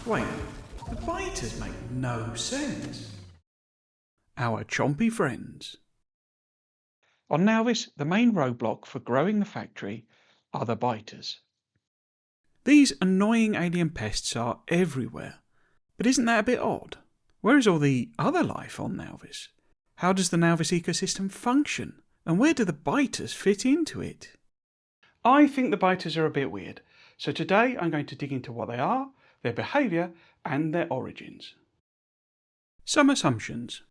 Wait, the biters make no sense. Our Chompy Friends. On Nauvis, the main roadblock for growing the factory are the biters. These annoying alien pests are everywhere. But isn't that a bit odd? Where is all the other life on Nauvis? How does the Nauvis ecosystem function? And where do the biters fit into it? I think the biters are a bit weird, so today I'm going to dig into what they are, their behaviour and their origins. Some assumptions.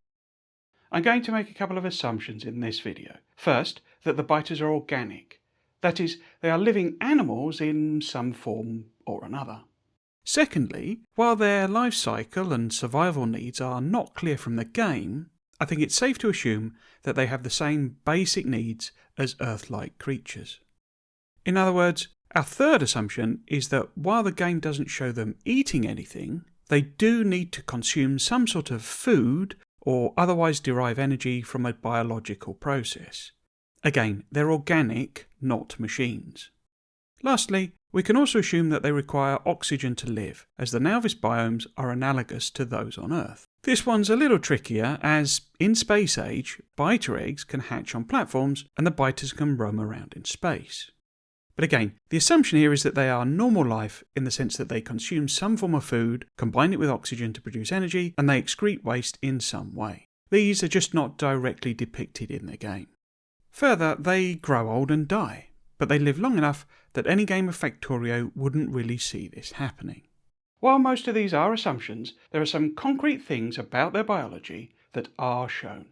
I'm going to make a couple of assumptions in this video. First, that the biters are organic. That is, they are living animals in some form or another. Secondly, while their life cycle and survival needs are not clear from the game, I think it's safe to assume that they have the same basic needs as Earth-like creatures. In other words, our third assumption is that while the game doesn't show them eating anything, they do need to consume some sort of food or otherwise derive energy from a biological process. Again, they're organic, not machines. Lastly, we can also assume that they require oxygen to live, as the Nauvis biomes are analogous to those on Earth. This one's a little trickier, as in space age, biter eggs can hatch on platforms and the biters can roam around in space. But again, the assumption here is that they are normal life in the sense that they consume some form of food, combine it with oxygen to produce energy, and they excrete waste in some way. These are just not directly depicted in the game. Further, they grow old and die, but they live long enough that any game of Factorio wouldn't really see this happening. While most of these are assumptions, there are some concrete things about their biology that are shown.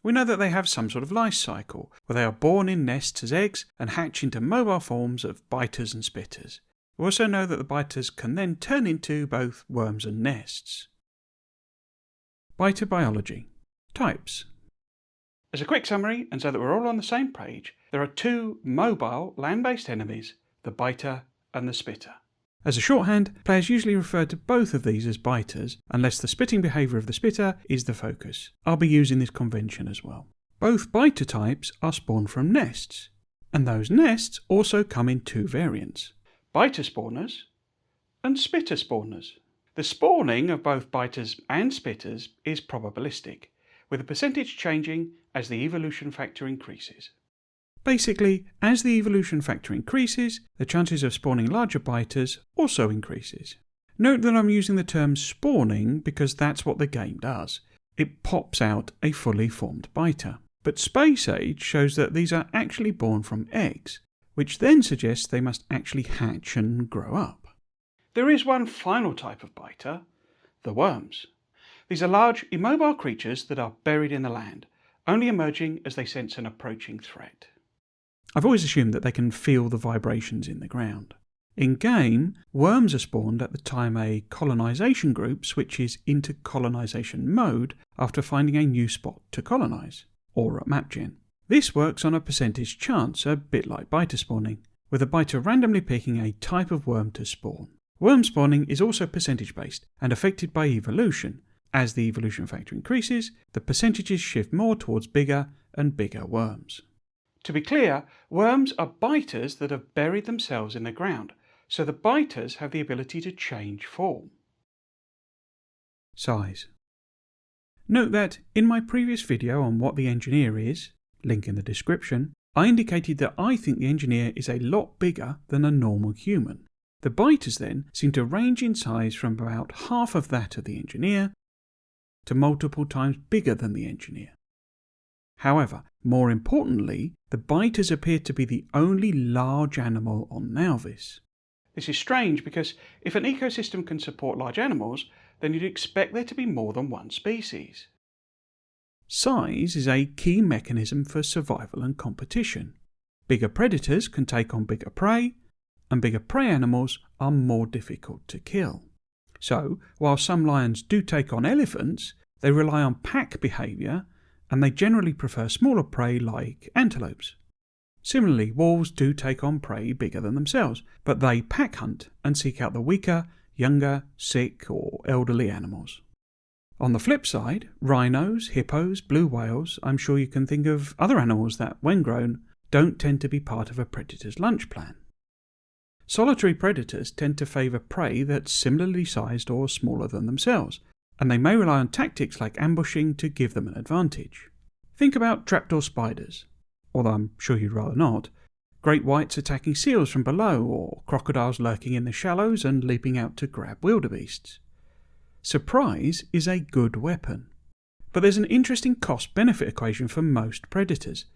We know that they have some sort of life cycle, where they are born in nests as eggs and hatch into mobile forms of biters and spitters. We also know that the biters can then turn into both worms and nests. Biter biology. Types. As a quick summary, and so that we're all on the same page, there are two mobile land-based enemies, the biter and the spitter. As a shorthand, players usually refer to both of these as biters, unless the spitting behaviour of the spitter is the focus. I'll be using this convention as well. Both biter types are spawned from nests, and those nests also come in two variants: biter spawners and spitter spawners. The spawning of both biters and spitters is probabilistic, with the percentage changing as the evolution factor increases. Basically, as the evolution factor increases, the chances of spawning larger biters also increases. Note that I'm using the term spawning because that's what the game does. It pops out a fully formed biter. But space age shows that these are actually born from eggs, which then suggests they must actually hatch and grow up. There is one final type of biter, the worms. These are large, immobile creatures that are buried in the land, only emerging as they sense an approaching threat. I've always assumed that they can feel the vibrations in the ground. In-game, worms are spawned at the time a colonisation group switches into colonisation mode after finding a new spot to colonise, or at mapgen. This works on a percentage chance, a bit like biter spawning, with a biter randomly picking a type of worm to spawn. Worm spawning is also percentage based and affected by evolution. As the evolution factor increases, the percentages shift more towards bigger and bigger worms. To be clear, worms are biters that have buried themselves in the ground, so the biters have the ability to change form. Size. Note that in my previous video on what the engineer is, link in the description, I indicated that I think the engineer is a lot bigger than a normal human. The biters then seem to range in size from about half of that of the engineer to multiple times bigger than the engineer. However, more importantly, the biters appear to be the only large animal on Nauvis. This is strange because if an ecosystem can support large animals, then you'd expect there to be more than one species. Size is a key mechanism for survival and competition. Bigger predators can take on bigger prey, and bigger prey animals are more difficult to kill. So, while some lions do take on elephants, they rely on pack behaviour, and they generally prefer smaller prey like antelopes. Similarly, wolves do take on prey bigger than themselves, but they pack hunt and seek out the weaker, younger, sick or elderly animals. On the flip side, rhinos, hippos, blue whales, I'm sure you can think of other animals that, when grown, don't tend to be part of a predator's lunch plan. Solitary predators tend to favour prey that's similarly sized or smaller than themselves, and they may rely on tactics like ambushing to give them an advantage. Think about trapdoor spiders, although I'm sure you'd rather not, great whites attacking seals from below, or crocodiles lurking in the shallows and leaping out to grab wildebeests. Surprise is a good weapon, but there's an interesting cost-benefit equation for most predators.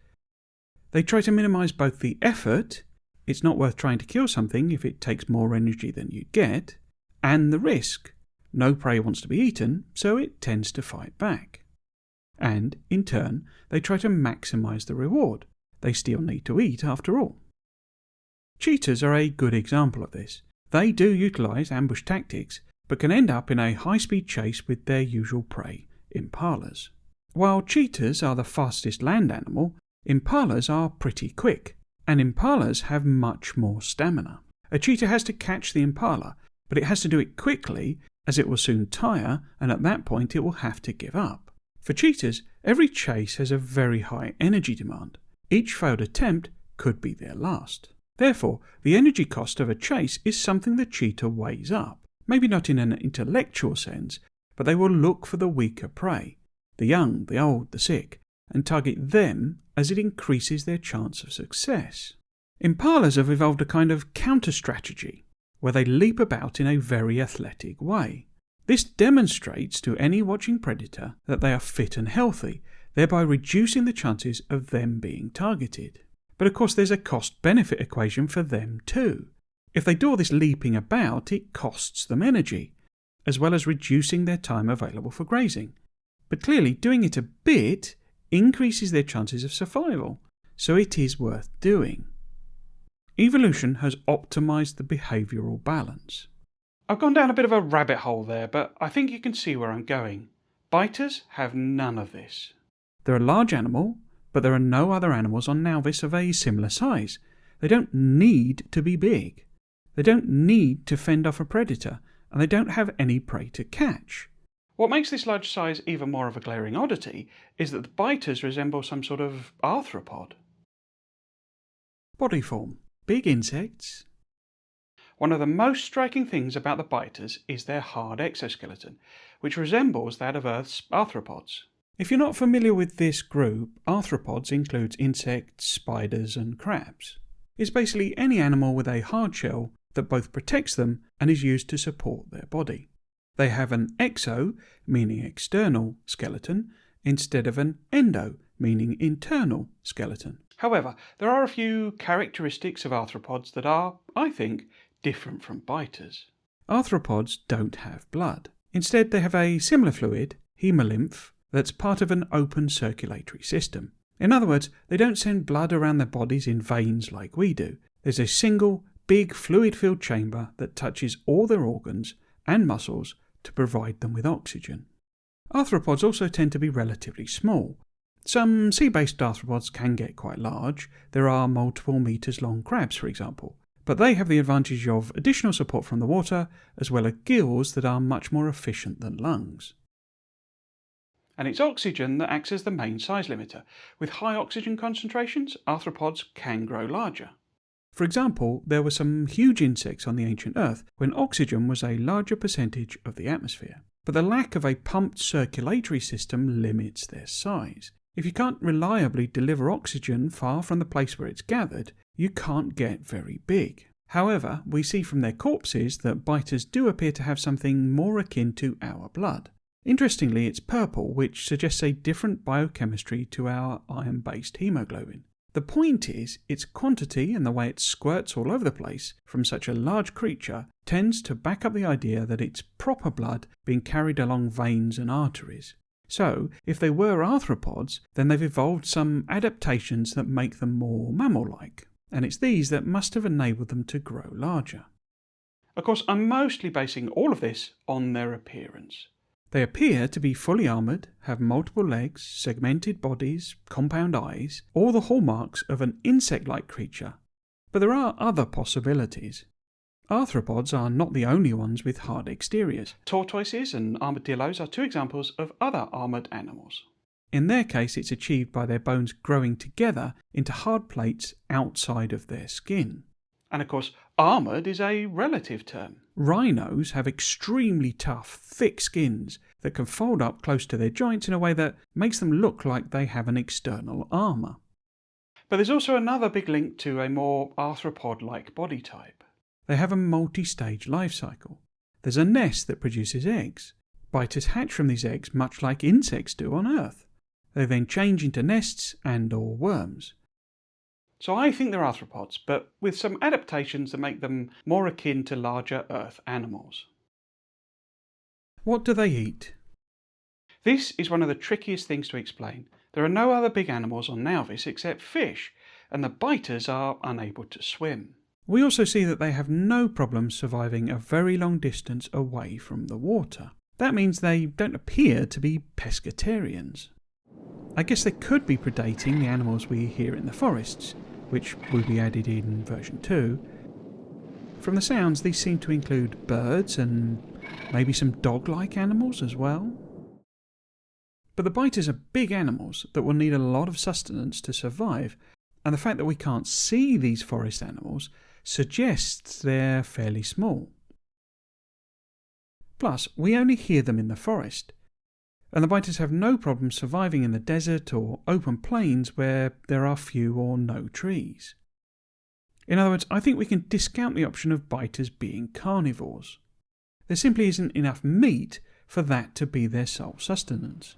They try to minimise both the effort, it's not worth trying to kill something if it takes more energy than you'd get, and the risk. No prey wants to be eaten, so it tends to fight back. And, in turn, they try to maximise the reward. They still need to eat after all. Cheetahs are a good example of this. They do utilise ambush tactics, but can end up in a high-speed chase with their usual prey, impalas. While cheetahs are the fastest land animal, impalas are pretty quick, and impalas have much more stamina. A cheetah has to catch the impala, but it has to do it quickly, as it will soon tire, and at that point it will have to give up. For cheetahs, every chase has a very high energy demand. Each failed attempt could be their last. Therefore, the energy cost of a chase is something the cheetah weighs up. Maybe not in an intellectual sense, but they will look for the weaker prey, the young, the old, the sick, and target them as it increases their chance of success. Impalas have evolved a kind of counter-strategy, where they leap about in a very athletic way. This demonstrates to any watching predator that they are fit and healthy, thereby reducing the chances of them being targeted. But of course there's a cost-benefit equation for them too. If they do all this leaping about, it costs them energy, as well as reducing their time available for grazing. But clearly doing it a bit increases their chances of survival, so it is worth doing. Evolution has optimised the behavioural balance. I've gone down a bit of a rabbit hole there, but I think you can see where I'm going. Biters have none of this. They're a large animal, but there are no other animals on Nauvis of a similar size. They don't need to be big. They don't need to fend off a predator, and they don't have any prey to catch. What makes this large size even more of a glaring oddity is that the biters resemble some sort of arthropod. Body form. Big insects. One of the most striking things about the biters is their hard exoskeleton, which resembles that of Earth's arthropods. If you're not familiar with this group, arthropods includes insects, spiders and crabs. It's basically any animal with a hard shell that both protects them and is used to support their body. They have an exo, meaning external, skeleton, instead of an endo, meaning internal, skeleton. However, there are a few characteristics of arthropods that are, I think, different from biters. Arthropods don't have blood. Instead, they have a similar fluid, hemolymph, that's part of an open circulatory system. In other words, they don't send blood around their bodies in veins like we do. There's a single, big fluid-filled chamber that touches all their organs and muscles to provide them with oxygen. Arthropods also tend to be relatively small. Some sea-based arthropods can get quite large. There are multiple meters long crabs, for example. But they have the advantage of additional support from the water, as well as gills that are much more efficient than lungs. And it's oxygen that acts as the main size limiter. With high oxygen concentrations, arthropods can grow larger. For example, there were some huge insects on the ancient Earth when oxygen was a larger percentage of the atmosphere. But the lack of a pumped circulatory system limits their size. If you can't reliably deliver oxygen far from the place where it's gathered, you can't get very big. However, we see from their corpses that biters do appear to have something more akin to our blood. Interestingly, it's purple, which suggests a different biochemistry to our iron-based hemoglobin. The point is, its quantity and the way it squirts all over the place from such a large creature tends to back up the idea that it's proper blood being carried along veins and arteries. So, if they were arthropods, then they've evolved some adaptations that make them more mammal-like, and it's these that must have enabled them to grow larger. Of course, I'm mostly basing all of this on their appearance. They appear to be fully armoured, have multiple legs, segmented bodies, compound eyes, all the hallmarks of an insect-like creature. But there are other possibilities. Arthropods are not the only ones with hard exteriors. Tortoises and armadillos are two examples of other armoured animals. In their case, it's achieved by their bones growing together into hard plates outside of their skin. And of course, Armoured is a relative term. Rhinos have extremely tough, thick skins that can fold up close to their joints in a way that makes them look like they have an external armour. But there's also another big link to a more arthropod-like body type. They have a multi-stage life cycle. There's a nest that produces eggs. Biters hatch from these eggs much like insects do on Earth. They then change into nests and/or worms. So I think they're arthropods, but with some adaptations that make them more akin to larger Earth animals. What do they eat? This is one of the trickiest things to explain. There are no other big animals on Nauvis except fish, and the biters are unable to swim. We also see that they have no problem surviving a very long distance away from the water. That means they don't appear to be pescatarians. I guess they could be predating the animals we hear in the forests, which will be added in version 2. From the sounds, these seem to include birds and maybe some dog-like animals as well. But the biters are big animals that will need a lot of sustenance to survive, and the fact that we can't see these forest animals suggests they're fairly small. Plus, we only hear them in the forest, and the biters have no problem surviving in the desert or open plains where there are few or no trees. In other words, I think we can discount the option of biters being carnivores. There simply isn't enough meat for that to be their sole sustenance.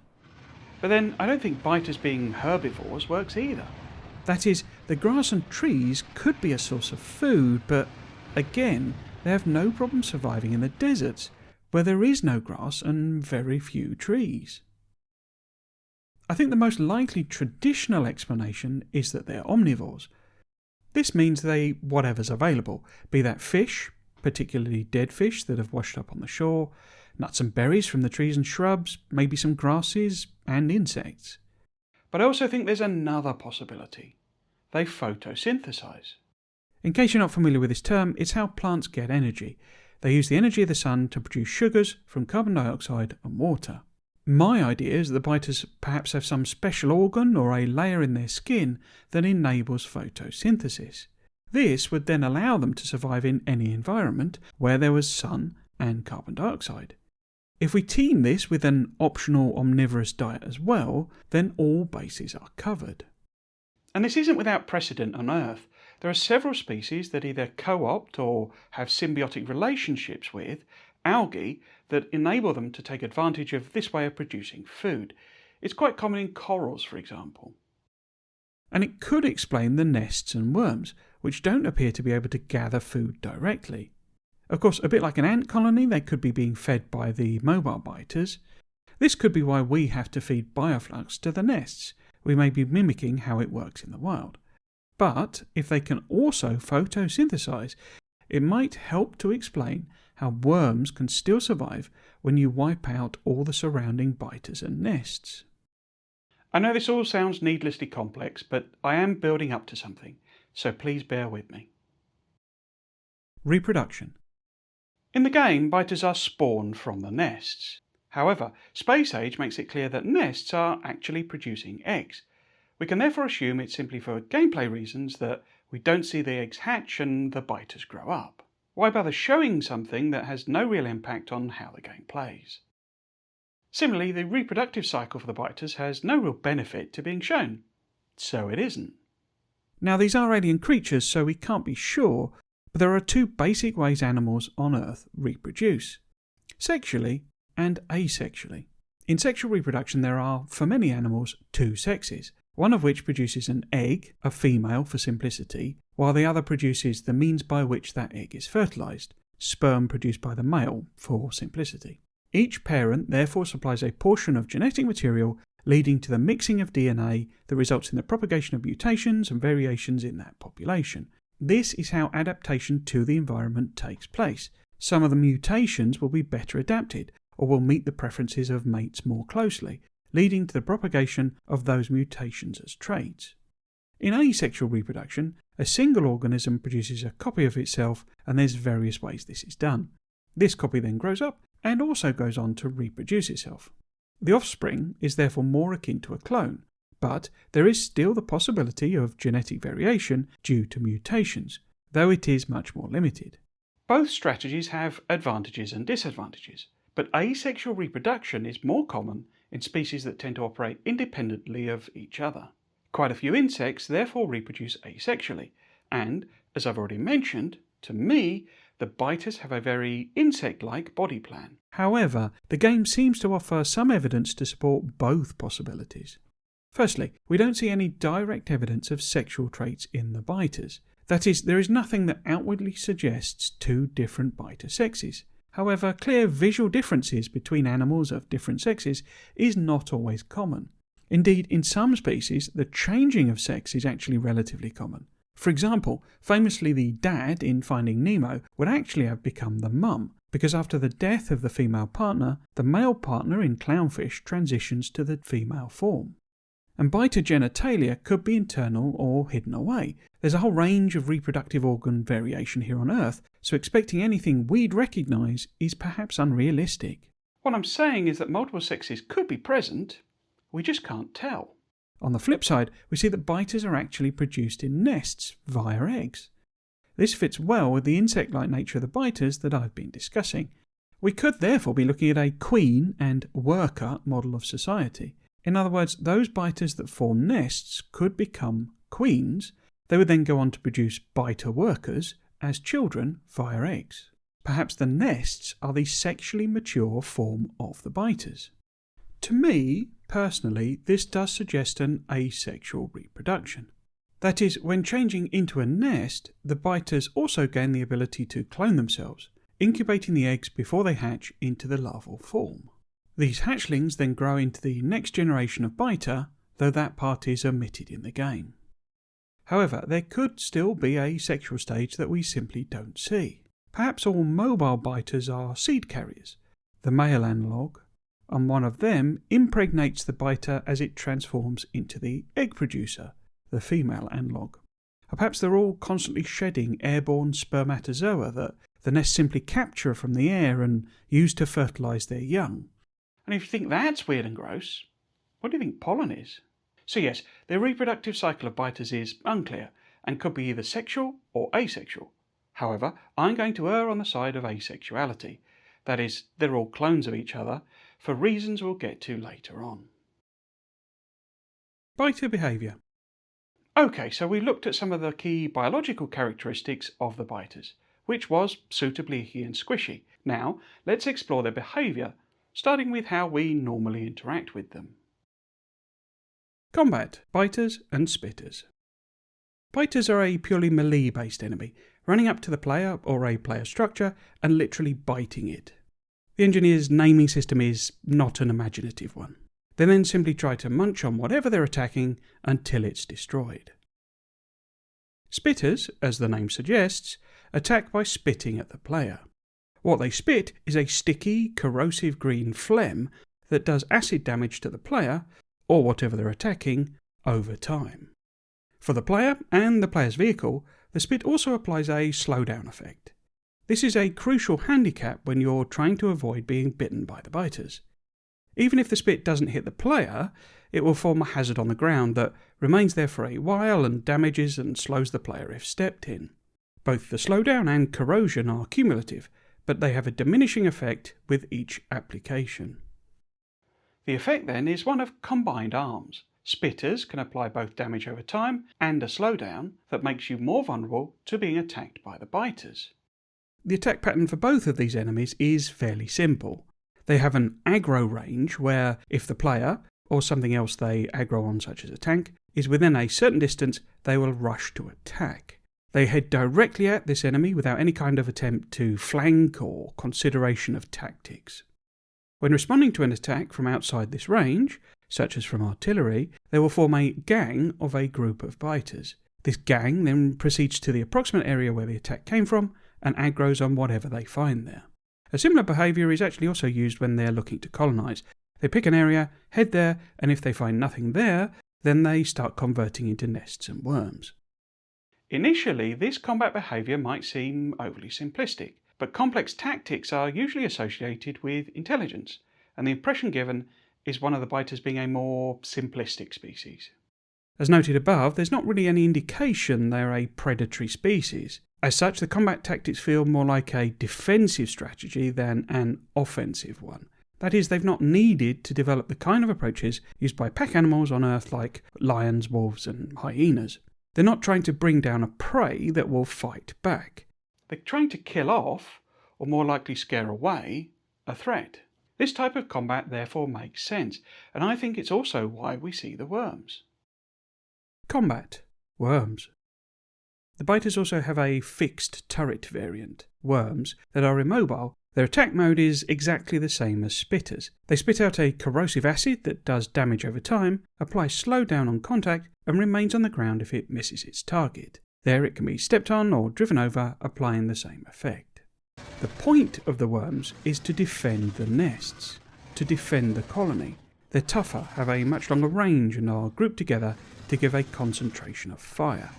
But then I don't think biters being herbivores works either. That is, the grass and trees could be a source of food, but again, they have no problem surviving in the deserts, where there is no grass and very few trees. I think the most likely traditional explanation is that they're omnivores. This means they eat whatever's available, be that fish, particularly dead fish that have washed up on the shore, nuts and berries from the trees and shrubs, maybe some grasses and insects. But I also think there's another possibility. They photosynthesize. In case you're not familiar with this term, it's how plants get energy. They use the energy of the sun to produce sugars from carbon dioxide and water. My idea is that the biters perhaps have some special organ or a layer in their skin that enables photosynthesis. This would then allow them to survive in any environment where there was sun and carbon dioxide. If we team this with an optional omnivorous diet as well, then all bases are covered. And this isn't without precedent on Earth. There are several species that either co-opt or have symbiotic relationships with algae that enable them to take advantage of this way of producing food. It's quite common in corals, for example. And it could explain the nests and worms, which don't appear to be able to gather food directly. Of course, a bit like an ant colony, they could be being fed by the mobile biters. This could be why we have to feed bioflux to the nests. We may be mimicking how it works in the wild. But if they can also photosynthesize, it might help to explain how worms can still survive when you wipe out all the surrounding biters and nests. I know this all sounds needlessly complex, but I am building up to something, so please bear with me. Reproduction. In the game, biters are spawned from the nests. However, Space Age makes it clear that nests are actually producing eggs. We can therefore assume it's simply for gameplay reasons that we don't see the eggs hatch and the biters grow up. Why bother showing something that has no real impact on how the game plays? Similarly, the reproductive cycle for the biters has no real benefit to being shown. So it isn't. Now, these are alien creatures, so we can't be sure, but there are two basic ways animals on Earth reproduce: sexually and asexually. In sexual reproduction, there are, for many animals, two sexes, one of which produces an egg, a female for simplicity, while the other produces the means by which that egg is fertilized, sperm produced by the male for simplicity. Each parent therefore supplies a portion of genetic material leading to the mixing of DNA that results in the propagation of mutations and variations in that population. This is how adaptation to the environment takes place. Some of the mutations will be better adapted, or will meet the preferences of mates more closely, leading to the propagation of those mutations as traits. In asexual reproduction, a single organism produces a copy of itself, and there's various ways this is done. This copy then grows up and also goes on to reproduce itself. The offspring is therefore more akin to a clone, but there is still the possibility of genetic variation due to mutations. though it is much more limited. Both strategies have advantages and disadvantages, but asexual reproduction is more common in species that tend to operate independently of each other. Quite a few insects therefore reproduce asexually, and, as I've already mentioned, to me, the biters have a very insect-like body plan. However, the game seems to offer some evidence to support both possibilities. Firstly, we don't see any direct evidence of sexual traits in the biters. That is, there is nothing that outwardly suggests two different biter sexes. However, clear visual differences between animals of different sexes is not always common. Indeed, in some species, the changing of sex is actually relatively common. For example, famously the dad in Finding Nemo would actually have become the mum, because after the death of the female partner, the male partner in clownfish transitions to the female form. And biter genitalia could be internal or hidden away. There's a whole range of reproductive organ variation here on Earth, so expecting anything we'd recognise is perhaps unrealistic. What I'm saying is that multiple sexes could be present, we just can't tell. On the flip side, we see that biters are actually produced in nests via eggs. This fits well with the insect-like nature of the biters that I've been discussing. We could therefore be looking at a queen and worker model of society. In other words, those biters that form nests could become queens. They would then go on to produce biter workers as children via eggs. Perhaps the nests are the sexually mature form of the biters. To me, personally, this does suggest an asexual reproduction. That is, when changing into a nest, the biters also gain the ability to clone themselves, incubating the eggs before they hatch into the larval form. These hatchlings then grow into the next generation of biter, though that part is omitted in the game. However, there could still be a sexual stage that we simply don't see. Perhaps all mobile biters are seed carriers, the male analogue, and one of them impregnates the biter as it transforms into the egg producer, the female analogue. Or perhaps they're all constantly shedding airborne spermatozoa that the nest simply capture from the air and use to fertilise their young. And if you think that's weird and gross, what do you think pollen is? So yes, the reproductive cycle of biters is unclear and could be either sexual or asexual. However, I'm going to err on the side of asexuality. That is, they're all clones of each other, for reasons we'll get to later on. Biter behaviour. Okay, so we looked at some of the key biological characteristics of the biters, which was suitably icky and squishy. Now, let's explore their behaviour, starting with how we normally interact with them. Combat, biters and spitters. Biters are a purely melee-based enemy, running up to the player or a player structure and literally biting it. The engineer's naming system is not an imaginative one. They then simply try to munch on whatever they're attacking until it's destroyed. Spitters, as the name suggests, attack by spitting at the player. What they spit is a sticky, corrosive green phlegm that does acid damage to the player, or whatever they're attacking, over time. For the player and the player's vehicle, the spit also applies a slowdown effect. This is a crucial handicap when you're trying to avoid being bitten by the biters. Even if the spit doesn't hit the player, it will form a hazard on the ground that remains there for a while and damages and slows the player if stepped in. Both the slowdown and corrosion are cumulative, but they have a diminishing effect with each application. The effect then is one of combined arms. Spitters can apply both damage over time and a slowdown that makes you more vulnerable to being attacked by the biters. The attack pattern for both of these enemies is fairly simple. They have an aggro range where if the player, or something else they aggro on such as a tank, is within a certain distance, they will rush to attack. They head directly at this enemy without any kind of attempt to flank or consideration of tactics. When responding to an attack from outside this range, such as from artillery, they will form a gang of a group of biters. This gang then proceeds to the approximate area where the attack came from and aggros on whatever they find there. A similar behaviour is actually also used when they're looking to colonise. They pick an area, head there, and if they find nothing there, then they start converting into nests and worms. Initially, this combat behaviour might seem overly simplistic, but complex tactics are usually associated with intelligence, and the impression given is one of the biters being a more simplistic species. As noted above, there's not really any indication they're a predatory species. As such, the combat tactics feel more like a defensive strategy than an offensive one. That is, they've not needed to develop the kind of approaches used by pack animals on Earth like lions, wolves and hyenas. They're not trying to bring down a prey that will fight back. They're trying to kill off, or more likely scare away, a threat. This type of combat therefore makes sense, and I think it's also why we see the worms. Combat. Worms. The biters also have a fixed turret variant, worms, that are immobile. Their attack mode is exactly the same as spitters. They spit out a corrosive acid that does damage over time, applies slowdown on contact, and remains on the ground if it misses its target. There it can be stepped on or driven over, applying the same effect. The point of the worms is to defend the nests, to defend the colony. They're tougher, have a much longer range, and are grouped together to give a concentration of fire.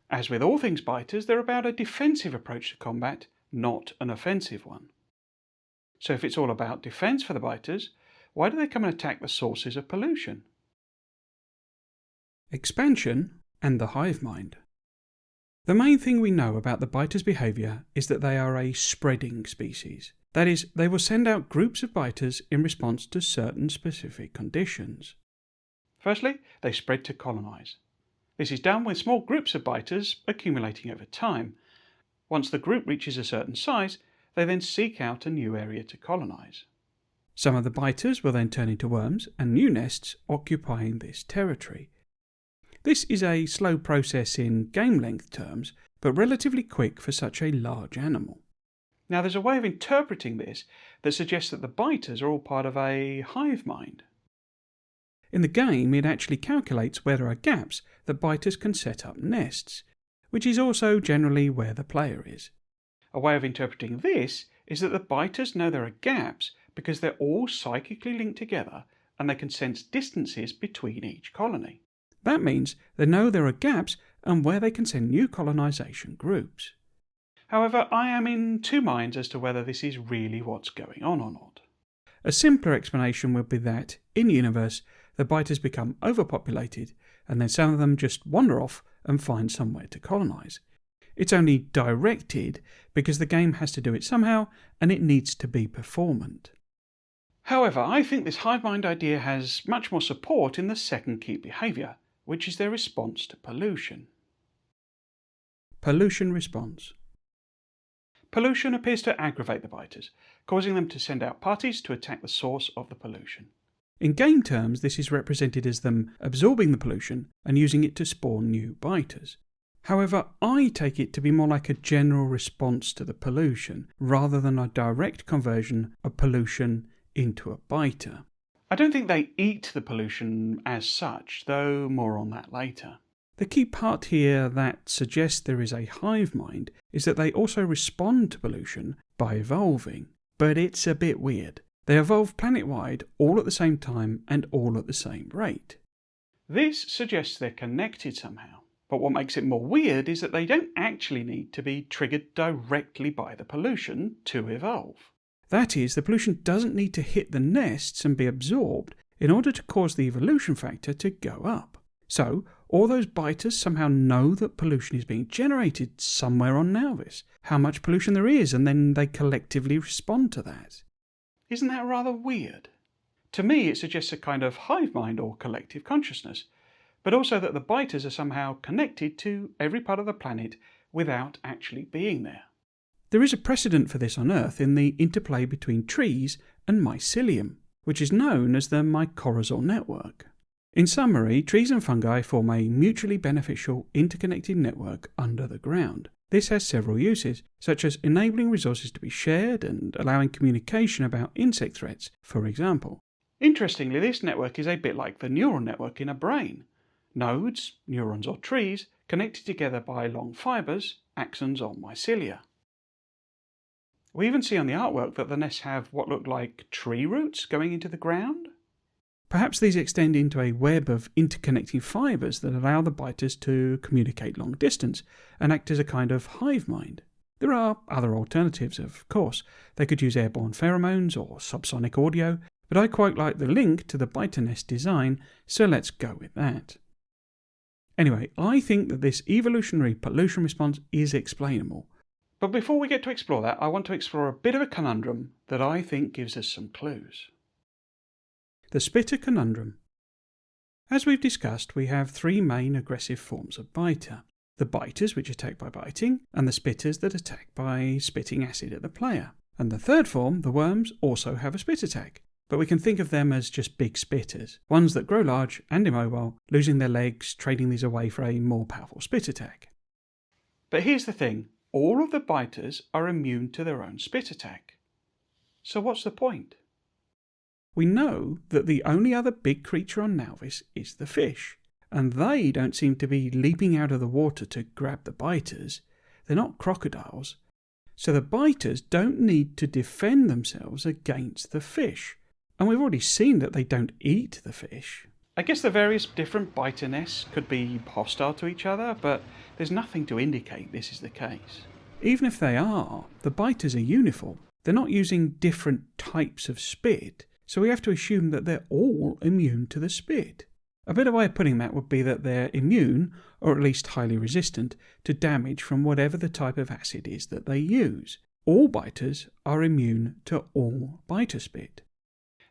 As with all things biters, they're about a defensive approach to combat, not an offensive one. So if it's all about defence for the biters, why do they come and attack the sources of pollution? Expansion and the hive mind. The main thing we know about the biters' behaviour is that they are a spreading species. That is, they will send out groups of biters in response to certain specific conditions. Firstly, they spread to colonise. This is done with small groups of biters accumulating over time. Once the group reaches a certain size, they then seek out a new area to colonise. Some of the biters will then turn into worms and new nests occupying this territory. This is a slow process in game length terms, but relatively quick for such a large animal. Now there's a way of interpreting this that suggests that the biters are all part of a hive mind. In the game, it actually calculates where there are gaps that biters can set up nests, which is also generally where the player is. A way of interpreting this is that the biters know there are gaps because they're all psychically linked together and they can sense distances between each colony. That means they know there are gaps and where they can send new colonisation groups. However, I am in two minds as to whether this is really what's going on or not. A simpler explanation would be that, in universe, the biters become overpopulated and then some of them just wander off and find somewhere to colonise. It's only directed because the game has to do it somehow and it needs to be performant. However, I think this hive mind idea has much more support in the second key behaviour, which is their response to pollution. Pollution response. Pollution appears to aggravate the biters, causing them to send out parties to attack the source of the pollution. In game terms, this is represented as them absorbing the pollution and using it to spawn new biters. However, I take it to be more like a general response to the pollution, rather than a direct conversion of pollution into a biter. I don't think they eat the pollution as such, though more on that later. The key part here that suggests there is a hive mind is that they also respond to pollution by evolving. But it's a bit weird. They evolve planet-wide all at the same time and all at the same rate. This suggests they're connected somehow. But what makes it more weird is that they don't actually need to be triggered directly by the pollution to evolve. That is, the pollution doesn't need to hit the nests and be absorbed in order to cause the evolution factor to go up. So, all those biters somehow know that pollution is being generated somewhere on Nauvis, how much pollution there is, and then they collectively respond to that. Isn't that rather weird? To me, it suggests a kind of hive mind or collective consciousness, but also that the biters are somehow connected to every part of the planet without actually being there. There is a precedent for this on Earth in the interplay between trees and mycelium, which is known as the mycorrhizal network. In summary, trees and fungi form a mutually beneficial interconnected network under the ground. This has several uses, such as enabling resources to be shared and allowing communication about insect threats, for example. Interestingly, this network is a bit like the neural network in a brain. Nodes, neurons or trees, connected together by long fibres, axons or mycelia. We even see on the artwork that the nests have what look like tree roots going into the ground. Perhaps these extend into a web of interconnecting fibres that allow the biters to communicate long distance and act as a kind of hive mind. There are other alternatives, of course. They could use airborne pheromones or subsonic audio, but I quite like the link to the biter nest design, so let's go with that. Anyway, I think that this evolutionary pollution response is explainable. But before we get to explore that, I want to explore a bit of a conundrum that I think gives us some clues. The spitter conundrum. As we've discussed, we have three main aggressive forms of biter. The biters, which attack by biting, and the spitters that attack by spitting acid at the player. And the third form, the worms, also have a spit attack. But we can think of them as just big spitters, ones that grow large and immobile, losing their legs, trading these away for a more powerful spit attack. But here's the thing, all of the biters are immune to their own spit attack. So what's the point? We know that the only other big creature on Nauvis is the fish, and they don't seem to be leaping out of the water to grab the biters. They're not crocodiles. So the biters don't need to defend themselves against the fish. And we've already seen that they don't eat the fish. I guess the various different biter nests could be hostile to each other, but there's nothing to indicate this is the case. Even if they are, the biters are uniform. They're not using different types of spit, so we have to assume that they're all immune to the spit. A better way of putting that would be that they're immune, or at least highly resistant, to damage from whatever the type of acid is that they use. All biters are immune to all biter spit.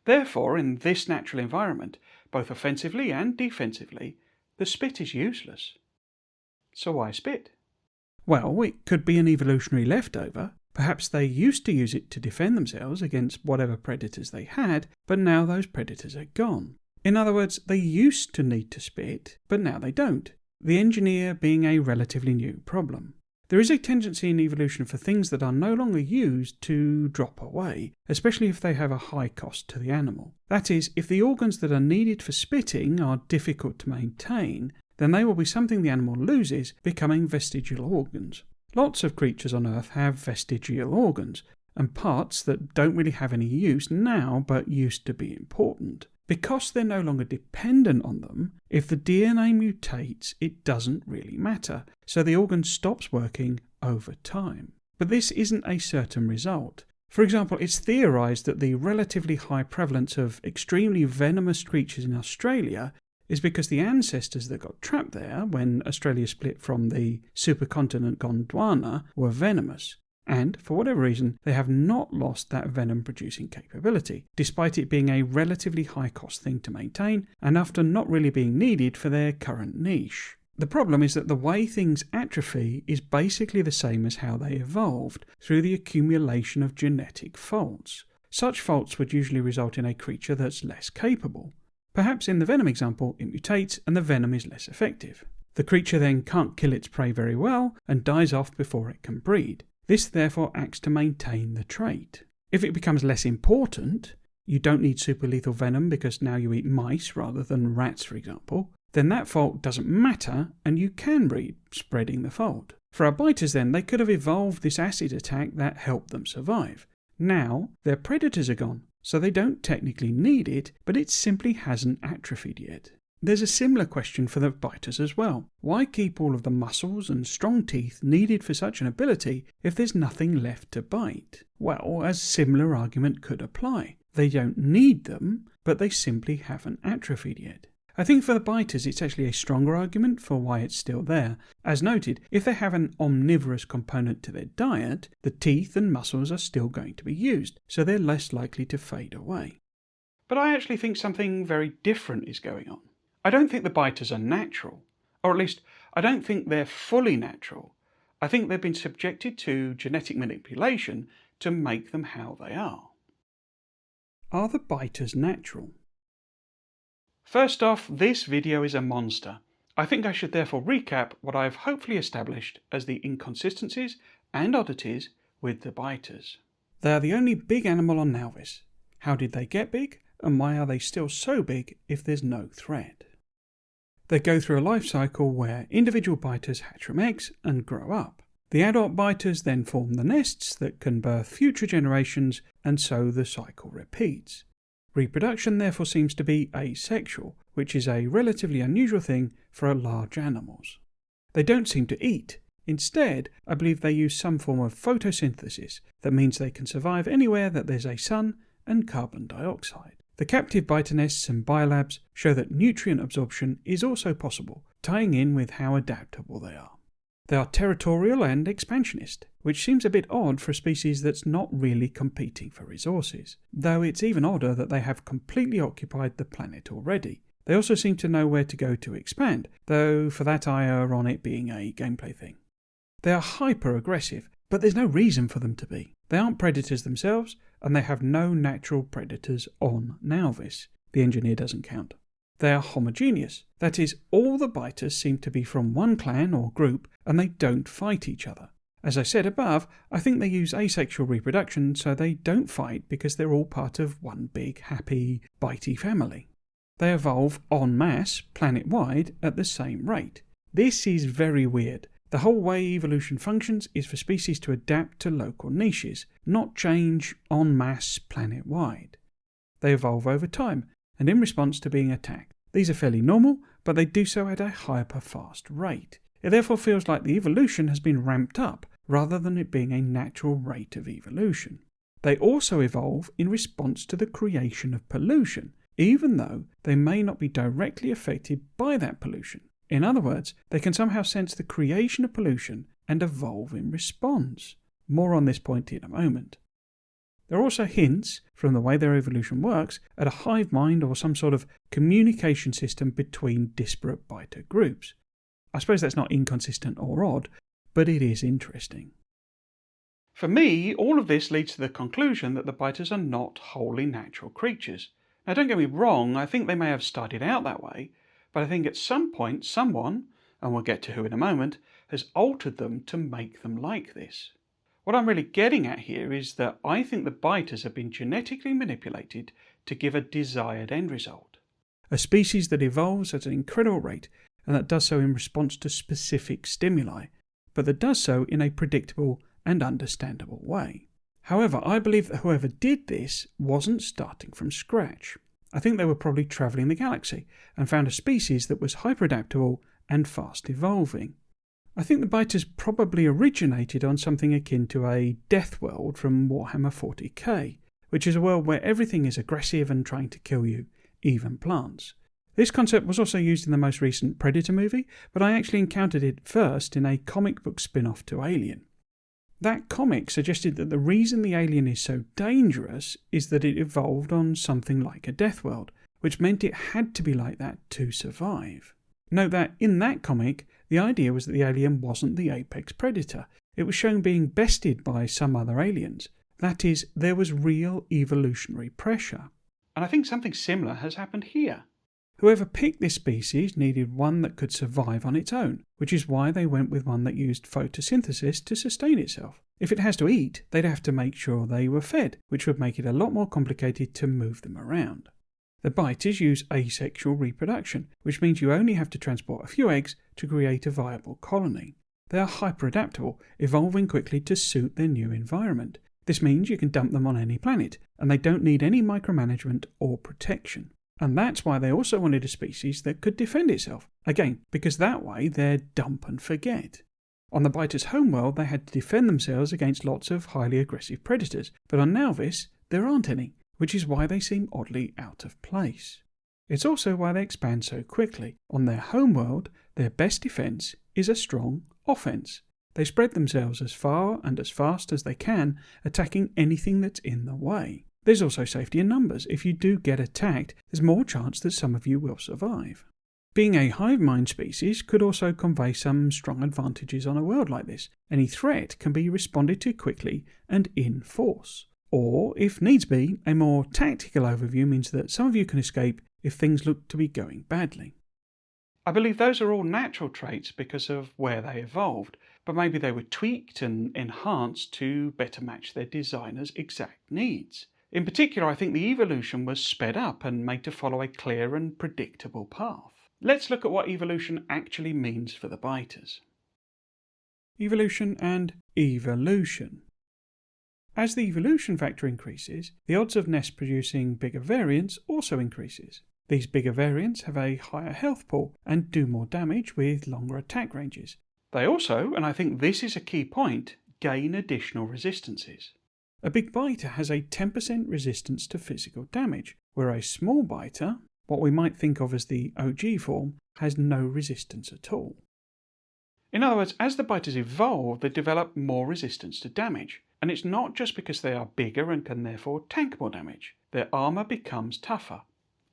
Therefore, in this natural environment, both offensively and defensively, the spit is useless. So why spit? Well, it could be an evolutionary leftover. Perhaps they used to use it to defend themselves against whatever predators they had, but now those predators are gone. In other words, they used to need to spit, but now they don't. The engineer being a relatively new problem. There is a tendency in evolution for things that are no longer used to drop away, especially if they have a high cost to the animal. That is, if the organs that are needed for spitting are difficult to maintain, then they will be something the animal loses, becoming vestigial organs. Lots of creatures on Earth have vestigial organs, and parts that don't really have any use now but used to be important. Because they're no longer dependent on them, if the DNA mutates, it doesn't really matter, so the organ stops working over time. But this isn't a certain result. For example, it's theorised that the relatively high prevalence of extremely venomous creatures in Australia is because the ancestors that got trapped there when Australia split from the supercontinent Gondwana were venomous. And, for whatever reason, they have not lost that venom-producing capability, despite it being a relatively high-cost thing to maintain, and after not really being needed for their current niche. The problem is that the way things atrophy is basically the same as how they evolved, through the accumulation of genetic faults. Such faults would usually result in a creature that's less capable. Perhaps in the venom example, it mutates and the venom is less effective. The creature then can't kill its prey very well, and dies off before it can breed. This therefore acts to maintain the trait. If it becomes less important, you don't need super lethal venom because now you eat mice rather than rats, for example, then that fault doesn't matter and you can breed, spreading the fault. For our biters then, they could have evolved this acid attack that helped them survive. Now, their predators are gone, so they don't technically need it, but it simply hasn't atrophied yet. There's a similar question for the biters as well. Why keep all of the muscles and strong teeth needed for such an ability if there's nothing left to bite? Well, a similar argument could apply. They don't need them, but they simply haven't atrophied yet. I think for the biters it's actually a stronger argument for why it's still there. As noted, if they have an omnivorous component to their diet, the teeth and muscles are still going to be used, so they're less likely to fade away. But I actually think something very different is going on. I don't think the biters are natural, or at least I don't think they're fully natural. I think they've been subjected to genetic manipulation to make them how they are. Are the biters natural? First off, this video is a monster. I think I should therefore recap what I have hopefully established as the inconsistencies and oddities with the biters. They are the only big animal on Nauvis. How did they get big, and why are they still so big if there's no threat? They go through a life cycle where individual biters hatch from eggs and grow up. The adult biters then form the nests that can birth future generations, and so the cycle repeats. Reproduction therefore seems to be asexual, which is a relatively unusual thing for large animals. They don't seem to eat. Instead, I believe they use some form of photosynthesis that means they can survive anywhere that there's a sun and carbon dioxide. The captive biter nests and biolabs show that nutrient absorption is also possible, tying in with how adaptable they are. They are territorial and expansionist, which seems a bit odd for a species that's not really competing for resources, though it's even odder that they have completely occupied the planet already. They also seem to know where to go to expand, though for that I err on it being a gameplay thing. They are hyper-aggressive, but there's no reason for them to be. They aren't predators themselves, and they have no natural predators on Nauvis. The engineer doesn't count. They are homogeneous, that is, all the biters seem to be from one clan or group, and they don't fight each other. As I said above, I think they use asexual reproduction, so they don't fight because they're all part of one big, happy, bitey family. They evolve en masse, planet-wide, at the same rate. This is very weird. The whole way evolution functions is for species to adapt to local niches, not change en masse planet-wide. They evolve over time, and in response to being attacked. These are fairly normal, but they do so at a hyper-fast rate. It therefore feels like the evolution has been ramped up, rather than it being a natural rate of evolution. They also evolve in response to the creation of pollution, even though they may not be directly affected by that pollution. In other words, they can somehow sense the creation of pollution and evolve in response. More on this point in a moment. There are also hints, from the way their evolution works, at a hive mind or some sort of communication system between disparate biter groups. I suppose that's not inconsistent or odd, but it is interesting. For me, all of this leads to the conclusion that the biters are not wholly natural creatures. Now don't get me wrong, I think they may have started out that way, but I think at some point someone, and we'll get to who in a moment, has altered them to make them like this. What I'm really getting at here is that I think the biters have been genetically manipulated to give a desired end result. A species that evolves at an incredible rate and that does so in response to specific stimuli, but that does so in a predictable and understandable way. However, I believe that whoever did this wasn't starting from scratch. I think they were probably travelling the galaxy and found a species that was hyper-adaptable and fast evolving. I think the biters probably originated on something akin to a death world from Warhammer 40k, which is a world where everything is aggressive and trying to kill you, even plants. This concept was also used in the most recent Predator movie, but I actually encountered it first in a comic book spin-off to Alien. That comic suggested that the reason the alien is so dangerous is that it evolved on something like a death world, which meant it had to be like that to survive. Note that in that comic, the idea was that the alien wasn't the apex predator. It was shown being bested by some other aliens. That is, there was real evolutionary pressure. And I think something similar has happened here. Whoever picked this species needed one that could survive on its own, which is why they went with one that used photosynthesis to sustain itself. If it has to eat, they'd have to make sure they were fed, which would make it a lot more complicated to move them around. The biters use asexual reproduction, which means you only have to transport a few eggs to create a viable colony. They are hyper-adaptable, evolving quickly to suit their new environment. This means you can dump them on any planet, and they don't need any micromanagement or protection. And that's why they also wanted a species that could defend itself. Again, because that way they're dump and forget. On the biters' homeworld, they had to defend themselves against lots of highly aggressive predators, but on Nauvis, there aren't any, which is why they seem oddly out of place. It's also why they expand so quickly. On their homeworld, their best defence is a strong offence. They spread themselves as far and as fast as they can, attacking anything that's in the way. There's also safety in numbers. If you do get attacked, there's more chance that some of you will survive. Being a hive mind species could also convey some strong advantages on a world like this. Any threat can be responded to quickly and in force. Or, if needs be, a more tactical overview means that some of you can escape if things look to be going badly. I believe those are all natural traits because of where they evolved, but maybe they were tweaked and enhanced to better match their designer's exact needs. In particular, I think the evolution was sped up and made to follow a clear and predictable path. Let's look at what evolution actually means for the biters. Evolution and evolution. As the evolution factor increases, the odds of nests producing bigger variants also increases. These bigger variants have a higher health pool and do more damage with longer attack ranges. They also, and I think this is a key point, gain additional resistances. A big biter has a 10% resistance to physical damage, where a small biter, what we might think of as the OG form, has no resistance at all. In other words, as the biters evolve, they develop more resistance to damage. And it's not just because they are bigger and can therefore tank more damage. Their armour becomes tougher.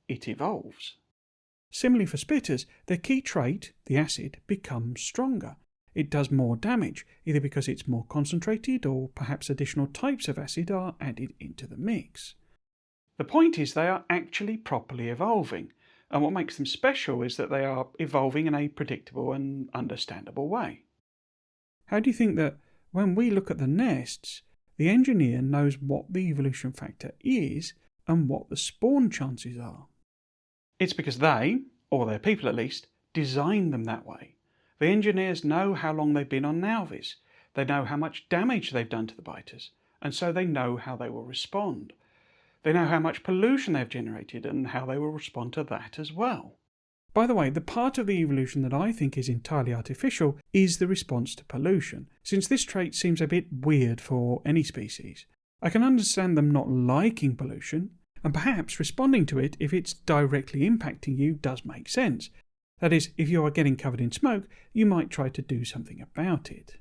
It evolves. Similarly for spitters, their key trait, the acid, becomes stronger. It does more damage, either because it's more concentrated or perhaps additional types of acid are added into the mix. The point is they are actually properly evolving, and what makes them special is that they are evolving in a predictable and understandable way. How do you think that when we look at the nests, the engineer knows what the evolution factor is and what the spawn chances are? It's because they, or their people at least, designed them that way. The engineers know how long they've been on Nauvis, they know how much damage they've done to the biters, and so they know how they will respond. They know how much pollution they've generated and how they will respond to that as well. By the way, the part of the evolution that I think is entirely artificial is the response to pollution, since this trait seems a bit weird for any species. I can understand them not liking pollution, and perhaps responding to it if it's directly impacting you does make sense. That is, if you are getting covered in smoke, you might try to do something about it.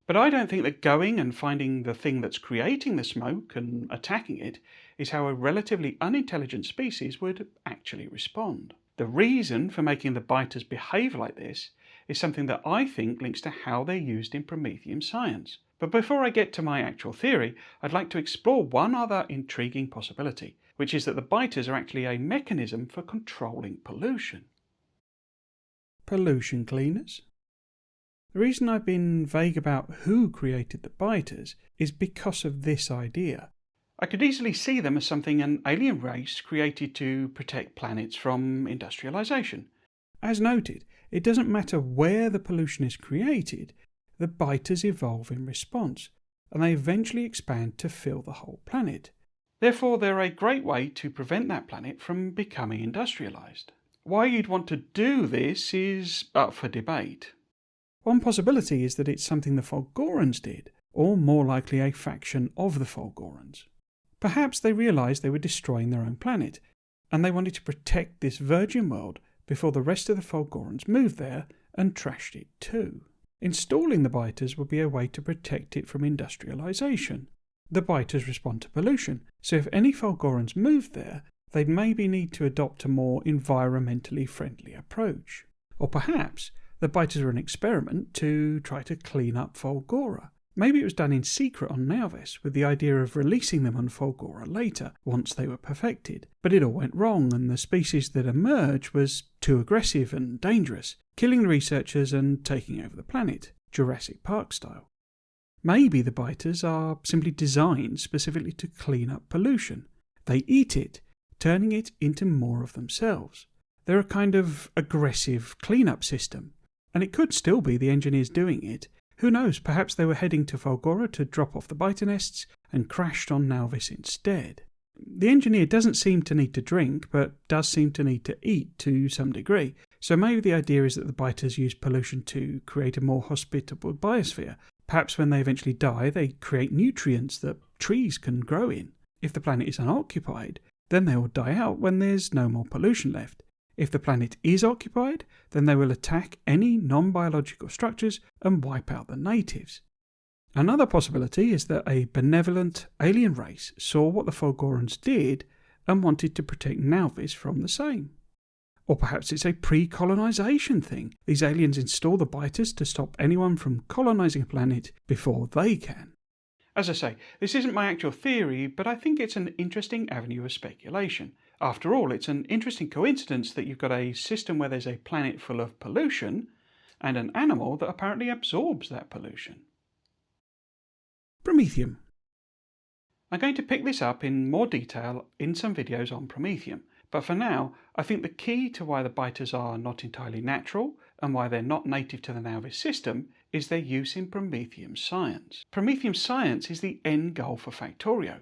But I don't think that going and finding the thing that's creating the smoke and attacking it is how a relatively unintelligent species would actually respond. The reason for making the biters behave like this is something that I think links to how they're used in Promethium science. But before I get to my actual theory, I'd like to explore one other intriguing possibility, which is that the biters are actually a mechanism for controlling pollution. Pollution cleaners? The reason I've been vague about who created the biters is because of this idea. I could easily see them as something an alien race created to protect planets from industrialization. As noted, it doesn't matter where the pollution is created, the biters evolve in response, and they eventually expand to fill the whole planet. Therefore, they're a great way to prevent that planet from becoming industrialized. Why you'd want to do this is up for debate. One possibility is that it's something the Fulgorans did, or more likely a faction of the Fulgorans. Perhaps they realised they were destroying their own planet, and they wanted to protect this virgin world before the rest of the Fulgorans moved there and trashed it too. Installing the biters would be a way to protect it from industrialisation. The biters respond to pollution, so if any Fulgorans moved there, they'd maybe need to adopt a more environmentally friendly approach. Or perhaps the biters were an experiment to try to clean up Fulgora. Maybe it was done in secret on Nauvis with the idea of releasing them on Fulgora later, once they were perfected. But it all went wrong, and the species that emerged was too aggressive and dangerous, killing the researchers and taking over the planet, Jurassic Park style. Maybe the biters are simply designed specifically to clean up pollution. They eat it, turning it into more of themselves. They're a kind of aggressive clean-up system, and it could still be the engineers doing it. Who knows, perhaps they were heading to Fulgora to drop off the biter nests and crashed on Nauvis instead. The engineer doesn't seem to need to drink, but does seem to need to eat to some degree, so maybe the idea is that the biters use pollution to create a more hospitable biosphere. Perhaps when they eventually die, they create nutrients that trees can grow in. If the planet is unoccupied, then they will die out when there's no more pollution left. If the planet is occupied, then they will attack any non-biological structures and wipe out the natives. Another possibility is that a benevolent alien race saw what the Fulgorans did and wanted to protect Nauvis from the same. Or perhaps it's a pre-colonization thing. These aliens install the biters to stop anyone from colonizing a planet before they can. As I say, this isn't my actual theory, but I think it's an interesting avenue of speculation. After all, it's an interesting coincidence that you've got a system where there's a planet full of pollution and an animal that apparently absorbs that pollution. Promethium. I'm going to pick this up in more detail in some videos on Promethium, but for now, I think the key to why the biters are not entirely natural and why they're not native to the Nauvis system is their use in Promethium science. Promethium science is the end goal for Factorio.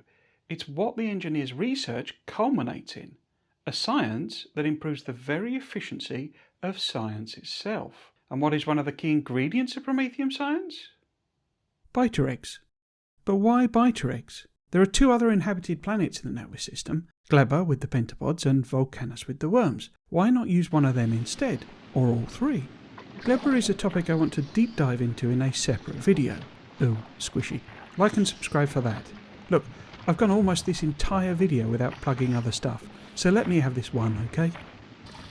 It's what the engineers' research culminates in, a science that improves the very efficiency of science itself. And what is one of the key ingredients of Promethium science? Biter eggs. But why biter eggs? There are two other inhabited planets in the Nauvis system, Gleba with the pentapods and Volcanus with the worms. Why not use one of them instead, or all three? Glebra is a topic I want to deep dive into in a separate video. Ooh, squishy. Like and subscribe for that. Look, I've gone almost this entire video without plugging other stuff, so let me have this one, okay?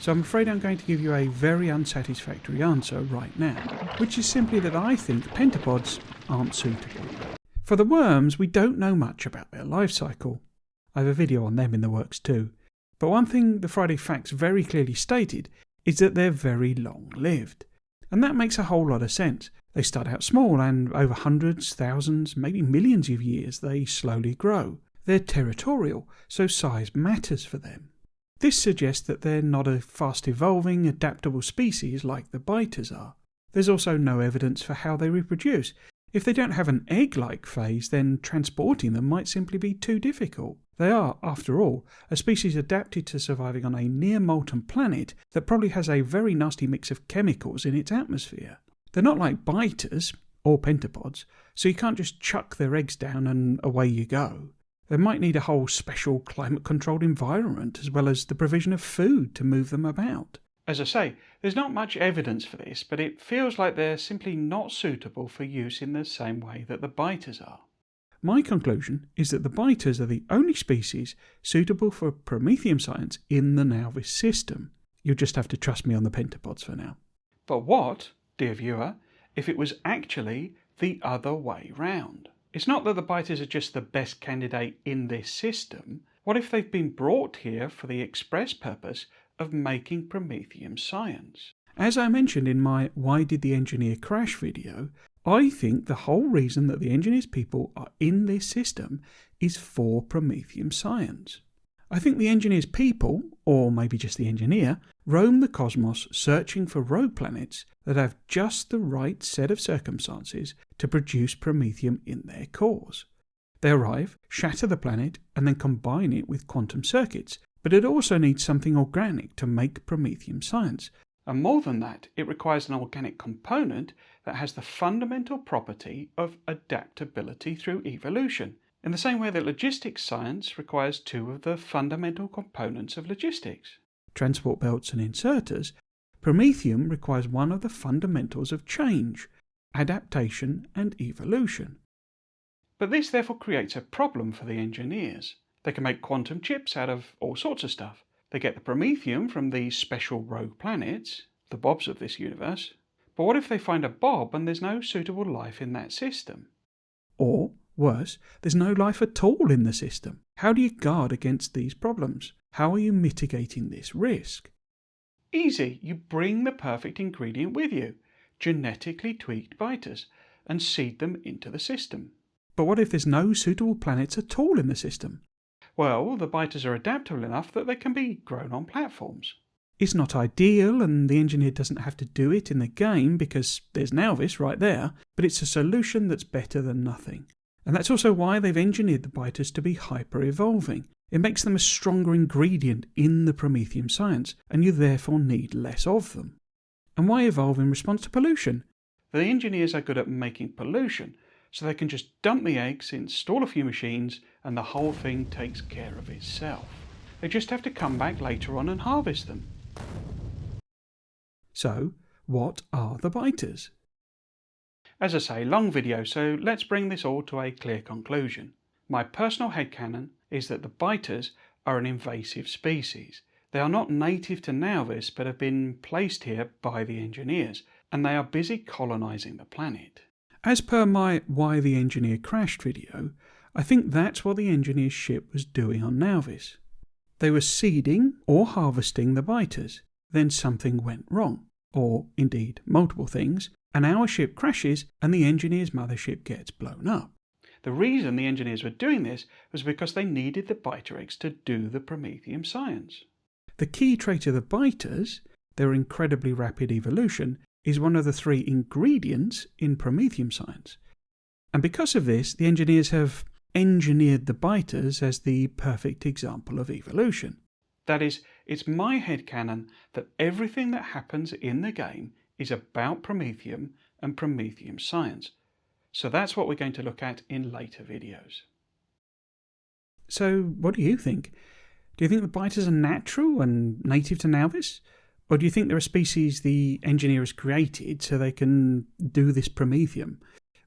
So I'm afraid I'm going to give you a very unsatisfactory answer right now, which is simply that I think pentapods aren't suitable. For the worms, we don't know much about their life cycle. I have a video on them in the works too. But one thing the Friday Facts very clearly stated is that they're very long-lived. And that makes a whole lot of sense. They start out small and over hundreds, thousands, maybe millions of years they slowly grow. They're territorial, so size matters for them. This suggests that they're not a fast-evolving, adaptable species like the biters are. There's also no evidence for how they reproduce. If they don't have an egg-like phase, then transporting them might simply be too difficult. They are, after all, a species adapted to surviving on a near-molten planet that probably has a very nasty mix of chemicals in its atmosphere. They're not like biters, or pentapods, so you can't just chuck their eggs down and away you go. They might need a whole special climate-controlled environment as well as the provision of food to move them about. As I say, there's not much evidence for this, but it feels like they're simply not suitable for use in the same way that the biters are. My conclusion is that the biters are the only species suitable for Promethium science in the Nauvis system. You'll just have to trust me on the pentapods for now. But what, dear viewer, if it was actually the other way round? It's not that the biters are just the best candidate in this system. What if they've been brought here for the express purpose of making Promethium science? As I mentioned in my Why Did the Engineer Crash video, I think the whole reason that the engineer's people are in this system is for Promethium science. I think the engineer's people, or maybe just the engineer, roam the cosmos searching for rogue planets that have just the right set of circumstances to produce Promethium in their cores. They arrive, shatter the planet, and then combine it with quantum circuits, but it also needs something organic to make Promethium science. And more than that, it requires an organic component that has the fundamental property of adaptability through evolution, in the same way that logistics science requires two of the fundamental components of logistics. Transport belts and inserters, Promethium requires one of the fundamentals of change, adaptation and evolution. But this therefore creates a problem for the engineers. They can make quantum chips out of all sorts of stuff. They get the Promethium from these special rogue planets, the Bobs of this universe. But what if they find a Bob and there's no suitable life in that system? Or, worse, there's no life at all in the system. How do you guard against these problems? How are you mitigating this risk? Easy. You bring the perfect ingredient with you, genetically tweaked biters, and seed them into the system. But what if there's no suitable planets at all in the system? Well, the biters are adaptable enough that they can be grown on platforms. It's not ideal, and the engineer doesn't have to do it in the game because there's Nauvis right there, but it's a solution that's better than nothing. And that's also why they've engineered the biters to be hyper-evolving. It makes them a stronger ingredient in the Promethium science, and you therefore need less of them. And why evolve in response to pollution? The engineers are good at making pollution, so they can just dump the eggs, install a few machines, and the whole thing takes care of itself. They just have to come back later on and harvest them. So, what are the biters? As I say, long video, so let's bring this all to a clear conclusion. My personal headcanon is that the biters are an invasive species. They are not native to Nauvis, but have been placed here by the engineers, and they are busy colonising the planet. As per my Why the Engineer Crashed video, I think that's what the engineer's ship was doing on Nauvis. They were seeding or harvesting the biters, then something went wrong, or indeed multiple things, and our ship crashes and the engineer's mothership gets blown up. The reason the engineers were doing this was because they needed the biter eggs to do the Promethium science. The key trait of the biters, their incredibly rapid evolution, is one of the three ingredients in Promethium science. And because of this, the engineers have engineered the biters as the perfect example of evolution. That is, it's my headcanon that everything that happens in the game is about Promethium and Promethium science. So that's what we're going to look at in later videos. So what do you think? Do you think the biters are natural and native to Nauvis? Or do you think they're a species the engineer has created so they can do this Promethium?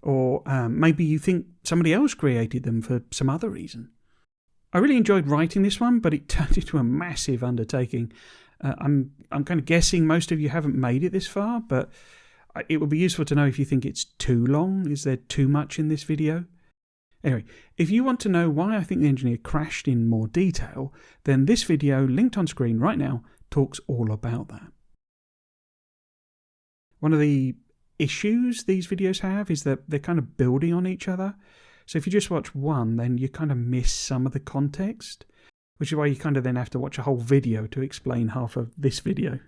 Or maybe you think somebody else created them for some other reason? I really enjoyed writing this one, but it turned into a massive undertaking. I'm kind of guessing most of you haven't made it this far, but it would be useful to know if you think it's too long. Is there too much in this video? Anyway, if you want to know why I think the engineer crashed in more detail, then this video, linked on screen right now, talks all about that. One of the issues these videos have is that they're kind of building on each other. So if you just watch one, then you kind of miss some of the context, which is why you kind of then have to watch a whole video to explain half of this video.